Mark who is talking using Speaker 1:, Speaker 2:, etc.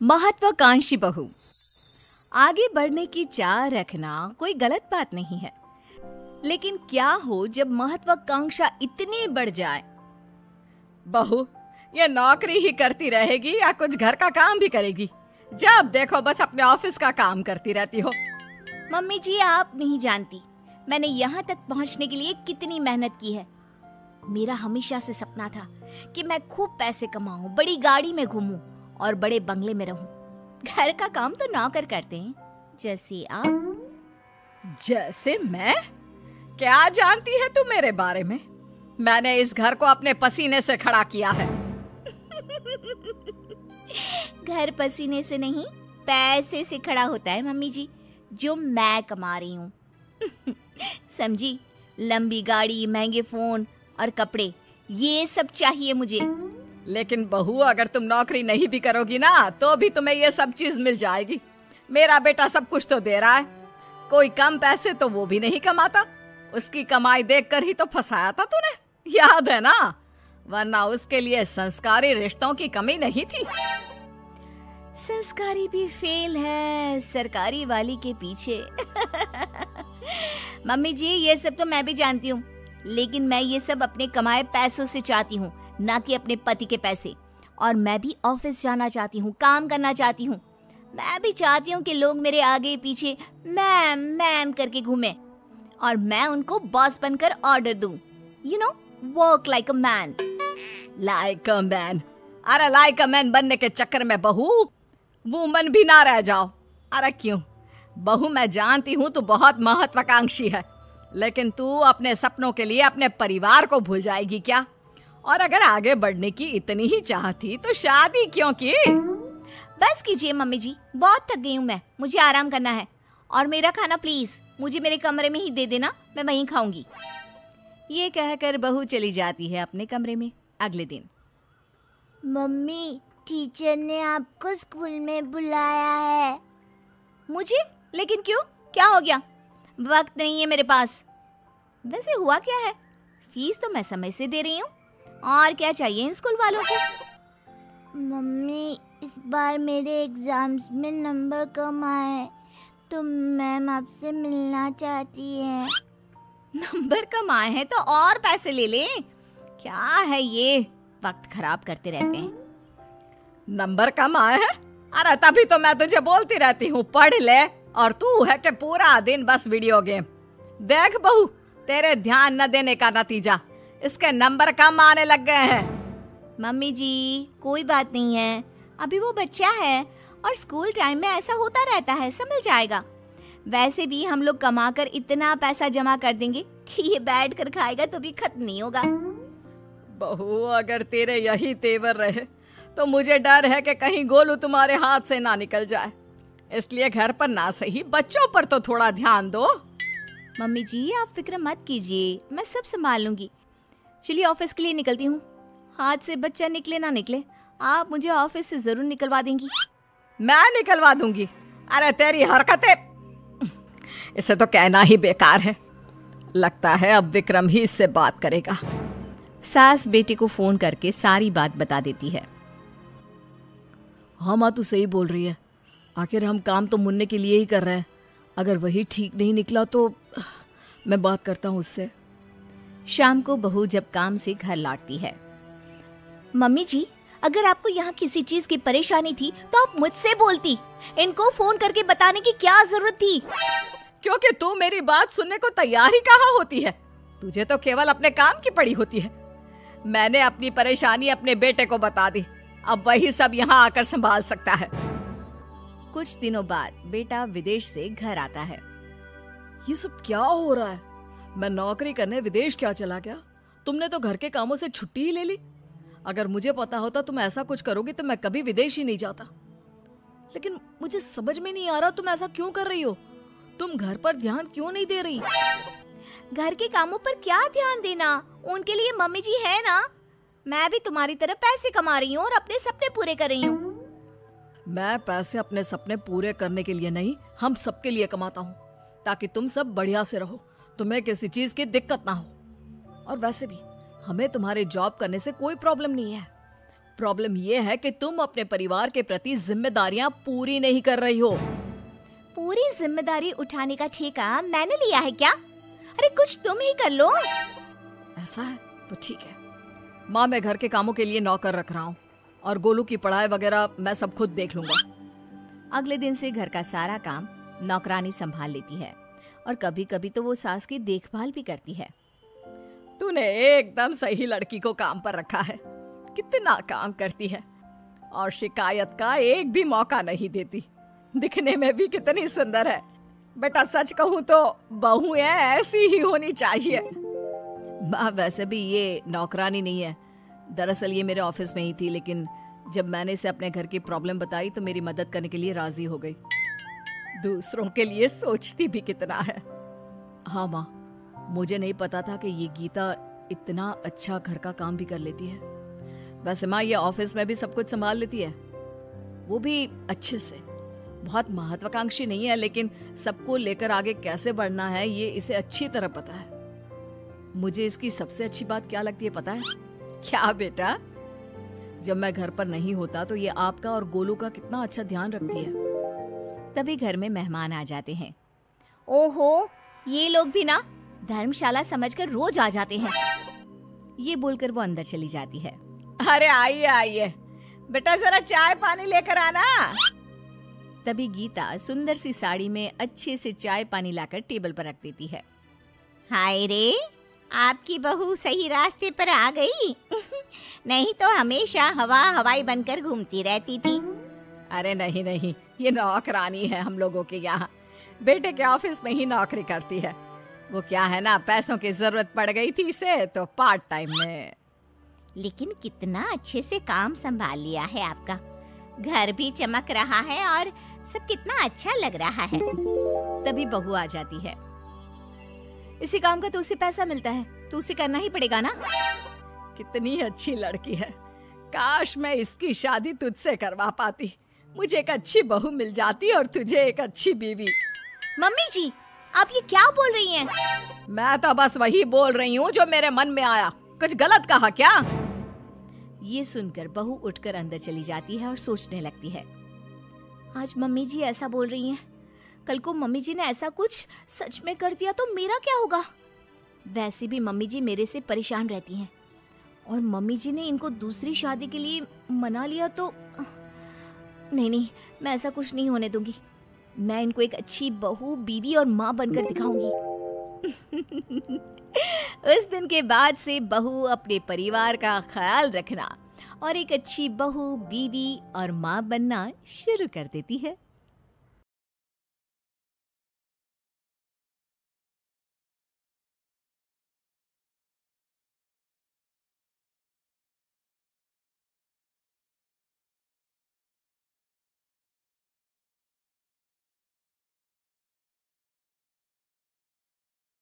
Speaker 1: महत्वाकांक्षी बहू। आगे बढ़ने की चाह रखना कोई गलत बात नहीं है, लेकिन क्या हो जब महत्वाकांक्षा इतनी बढ़ जाए?
Speaker 2: बहू ये नौकरी ही करती रहेगी या कुछ घर का काम भी करेगी? जब देखो बस अपने ऑफिस का काम करती रहती हो।
Speaker 1: मम्मी जी, आप नहीं जानती मैंने यहाँ तक पहुँचने के लिए कितनी मेहनत की है। मेरा हमेशा से सपना था कि मैं खूब पैसे कमाऊं, बड़ी गाड़ी में घूमूं और बड़े बंगले में रहूं। घर का काम तो नौकर करते हैं, जैसे आप।
Speaker 2: जैसे मैं? क्या जानती है तू मेरे बारे में? मैंने इस घर को अपने पसीने से खड़ा किया है।
Speaker 1: घर पसीने से नहीं, पैसे से खड़ा होता है मम्मी जी, जो मैं कमा रही हूँ। समझी? लंबी गाड़ी, महंगे फोन और कपड़े, ये सब चाहिए मुझे।
Speaker 2: लेकिन बहू अगर तुम नौकरी नहीं भी करोगी ना तो भी तुम्हें ये सब चीज मिल जाएगी। मेरा बेटा सब कुछ तो दे रहा है, कोई कम पैसे तो वो भी नहीं कमाता। उसकी कमाई देखकर ही तो फंसाया था तूने, याद है ना? वरना उसके लिए संस्कारी रिश्तों की कमी नहीं थी।
Speaker 1: संस्कारी भी फेल है सरकारी वाली के पीछे। मम्मी जी, ये सब तो मैं भी जानती हूँ, लेकिन मैं ये सब अपने कमाए पैसों से चाहती हूँ, ना कि अपने पति के पैसे। और मैं भी ऑफिस जाना चाहती हूँ, काम करना चाहती हूँ। मैं भी चाहती हूँ कि लोग मेरे आगे पीछे मैम मैम करके घूमे और मैं उनको बॉस बनकर ऑर्डर दूँ। You know, work like a man.
Speaker 2: Like a man? अरे लाइक अ मैन बनने के चक्कर में बहू वुमन भी ना रह जाओ। अरे क्यों बहू, मैं जानती हूँ तू बहुत महत्वाकांक्षी है, लेकिन तू अपने सपनों के लिए अपने परिवार को भूल जाएगी क्या? और अगर आगे बढ़ने की इतनी ही चाह थी तो शादी क्यों की?
Speaker 1: बस कीजिए मम्मी जी, बहुत थक गई हूँ मैं, मुझे आराम करना है। और मेरा खाना प्लीज मुझे मेरे कमरे में ही दे देना, मैं वहीं खाऊंगी।
Speaker 2: ये कहकर बहू चली जाती है अपने कमरे में। अगले दिन,
Speaker 3: मम्मी, टीचर ने आपको स्कूल में बुलाया है।
Speaker 1: मुझे? लेकिन क्यों? क्या हो गया? वक्त नहीं है मेरे पास। वैसे हुआ क्या है? फीस तो मैं समय से दे रही हूँ, और क्या चाहिए इन स्कूल वालों को?
Speaker 3: मम्मी, इस बार मेरे एग्जाम्स में नंबर कम आए तो मैम आपसे मिलना चाहती है।
Speaker 1: नंबर कम आए हैं तो और पैसे ले लें। क्या है ये, वक्त खराब करते रहते हैं।
Speaker 2: नंबर कम आए हैं? अरे तभी तो मैं तुझे बोलती रहती हूँ पढ़ ले, और तू है कि पूरा दिन बस वीडियो गेम। देख बहू, तेरे ध्यान न देने का नतीजा इसके नंबर कम आने लग गए हैं।
Speaker 1: मम्मी जी, कोई बात नहीं है, अभी वो बच्चा है और स्कूल टाइम में ऐसा होता रहता है, संभल जाएगा। वैसे भी हम लोग कमाकर इतना पैसा जमा कर देंगे कि ये बैठ कर खाएगा तो भी खत्म नहीं होगा।
Speaker 2: बहू, अगर तेरे यही तेवर रहे तो मुझे डर है कि कहीं गोलू तुम्हारे हाथ से ना निकल जाए। इसलिए घर पर ना सही बच्चों पर तो थोड़ा ध्यान दो।
Speaker 1: मम्मी जी, आप फिक्र मत कीजिए, मैं सब संभाल लूंगी। चलिए ऑफिस के लिए निकलती हूँ। हाथ से बच्चा निकले ना निकले, आप मुझे ऑफिस से जरूर निकलवा देंगी।
Speaker 2: मैं निकलवा दूंगी? अरे तेरी हरकतें, इसे तो कहना ही बेकार है। लगता है अब विक्रम ही इससे बात करेगा।
Speaker 1: सास बेटे को फोन करके सारी बात बता देती है।
Speaker 4: हाँ माँ, तू सही बोल रही है। आखिर हम काम तो मुन्ने के लिए ही कर रहे हैं। अगर वही ठीक नहीं निकला तो मैं बात करता हूँ उससे।
Speaker 1: शाम को बहू जब काम से घर लौटती है। मम्मी जी, अगर आपको यहाँ किसी चीज की परेशानी थी तो आप मुझसे बोलती, इनको फोन करके बताने की क्या जरूरत थी?
Speaker 2: क्योंकि तू मेरी बात सुनने को तैयार ही कहाँ होती है। तुझे तो केवल अपने काम की पड़ी होती है। मैंने अपनी परेशानी अपने बेटे को बता दी, अब वही सब यहाँ आकर संभाल सकता है।
Speaker 1: कुछ दिनों बाद बेटा विदेश से घर आता है।
Speaker 4: ये सब क्या हो रहा है? मैं नौकरी करने विदेश क्या चला गया? तुमने तो घर के कामों से छुट्टी ही ले ली। अगर मुझे पता होता तुम ऐसा कुछ करोगे तो मैं कभी विदेश ही नहीं जाता। लेकिन मुझे समझ में नहीं आ रहा तुम ऐसा क्यों कर रही हो? तुम घर पर ध्यान क्यों नहीं दे रही?
Speaker 1: घर के कामों पर क्या ध्यान देना, उनके लिए मम्मी जी है ना। मैं भी तुम्हारी तरह पैसे कमा रही हूँ और अपने सपने पूरे कर रही हूँ।
Speaker 4: मैं पैसे अपने सपने पूरे करने के लिए नहीं, हम सबके लिए कमाता हूँ, ताकि तुम सब बढ़िया से रहो, तुम्हें किसी चीज की दिक्कत ना हो। और वैसे भी हमें तुम्हारे जॉब करने से कोई प्रॉब्लम नहीं है। प्रॉब्लम ये है कि तुम अपने परिवार के प्रति जिम्मेदारियां पूरी नहीं कर रही हो।
Speaker 1: पूरी जिम्मेदारी उठाने का ठेका मैंने लिया है क्या? अरे कुछ तुम ही कर लो।
Speaker 4: ऐसा है तो ठीक है माँ, मैं घर के कामों के लिए नौकर रख रहा हूँ और गोलू की पढ़ाई वगैरह मैं सब खुद देख लूंगा।
Speaker 1: अगले दिन से घर का सारा काम नौकरानी संभाल लेती है और कभी कभी तो वो सास की देखभाल भी करती है।
Speaker 4: तूने एकदम सही लड़की को काम पर रखा है। कितना काम करती है और शिकायत का एक भी मौका नहीं देती। दिखने में भी कितनी सुंदर है। बेटा सच कहूँ तो बहू ऐसी ही होनी चाहिए।
Speaker 2: माँ वैसे भी ये नौकरानी नहीं है, दरअसल ये मेरे ऑफिस में ही थी, लेकिन जब मैंने इसे अपने घर की प्रॉब्लम बताई तो मेरी मदद करने के लिए राजी हो गई।
Speaker 4: दूसरों के लिए सोचती भी कितना है।
Speaker 2: हाँ माँ, मुझे नहीं पता था कि ये गीता इतना अच्छा घर का काम भी कर लेती है। वैसे माँ ये ऑफिस में भी सब कुछ संभाल लेती है, वो भी अच्छे से। बहुत महत्वाकांक्षी नहीं है, लेकिन सबको लेकर आगे कैसे बढ़ना है ये इसे अच्छी तरह पता है। मुझे इसकी सबसे अच्छी बात क्या लगती है पता है?
Speaker 4: क्या बेटा?
Speaker 2: जब मैं घर पर नहीं होता तो ये आपका और गोलू का कितना अच्छा ध्यान रखती है।
Speaker 1: तभी घर में मेहमान आ जाते हैं। ओहो, ये लोग भी ना धर्मशाला समझकर रोज आ जाते हैं। ये बोलकर वो अंदर चली जाती है।
Speaker 4: अरे आइए आइए बेटा, जरा चाय पानी लेकर आना।
Speaker 1: तभी गीता सुंदर सी साड़ी में अच्छे से चाय पानी लाकर टेबल पर रख देती है। हाय रे, आपकी बहू सही रास्ते पर आ गई। नहीं तो हमेशा हवाई बनकर घूमती रहती थी।
Speaker 4: अरे नहीं नहीं, ये नौकरानी है हम लोगों के यहाँ। बेटे के ऑफिस में ही नौकरी करती है। वो क्या है ना, पैसों की जरूरत पड़ गई थी इसे तो पार्ट टाइम में।
Speaker 1: लेकिन कितना अच्छे से काम संभाल लिया है आपका। घर भी चमक रहा है और सब कितना अच्छा लग रहा है। तभी बहू आ जाती है। इसी काम का तो उसे पैसा मिलता है, तो उसे करना ही पड़ेगा ना।
Speaker 4: कितनी अच्छी लड़की है। काश मैं इसकी शादी तुझसे करवा पाती। मुझे एक अच्छी बहू मिल जाती और तुझे एक अच्छी बीवी।
Speaker 1: मम्मी जी, आप ये क्या बोल रही हैं?
Speaker 4: मैं तो बस वही बोल रही हूँ जो मेरे मन में आया। कुछ गलत कहा क्या?
Speaker 1: ये सुनकर बहू उठकर अंदर चली जाती है और सोचने लगती है। आज मम्मी जी ऐसा बोल रही हैं, कल को मम्मी जी ने ऐसा कुछ सच में कर दिया तो मेरा क्या होगा? वैसे भी मम्मी जी मेरे से परेशान रहती हैं और मम्मी जी ने इनको दूसरी शादी के लिए मना लिया तो नहीं, मैं ऐसा कुछ नहीं होने दूंगी। मैं इनको एक अच्छी बहू, बीवी और माँ बनकर दिखाऊंगी। उस दिन के बाद से बहू अपने परिवार का ख्याल रखना और एक अच्छी बहू, बीवी और माँ बनना शुरू कर देती है।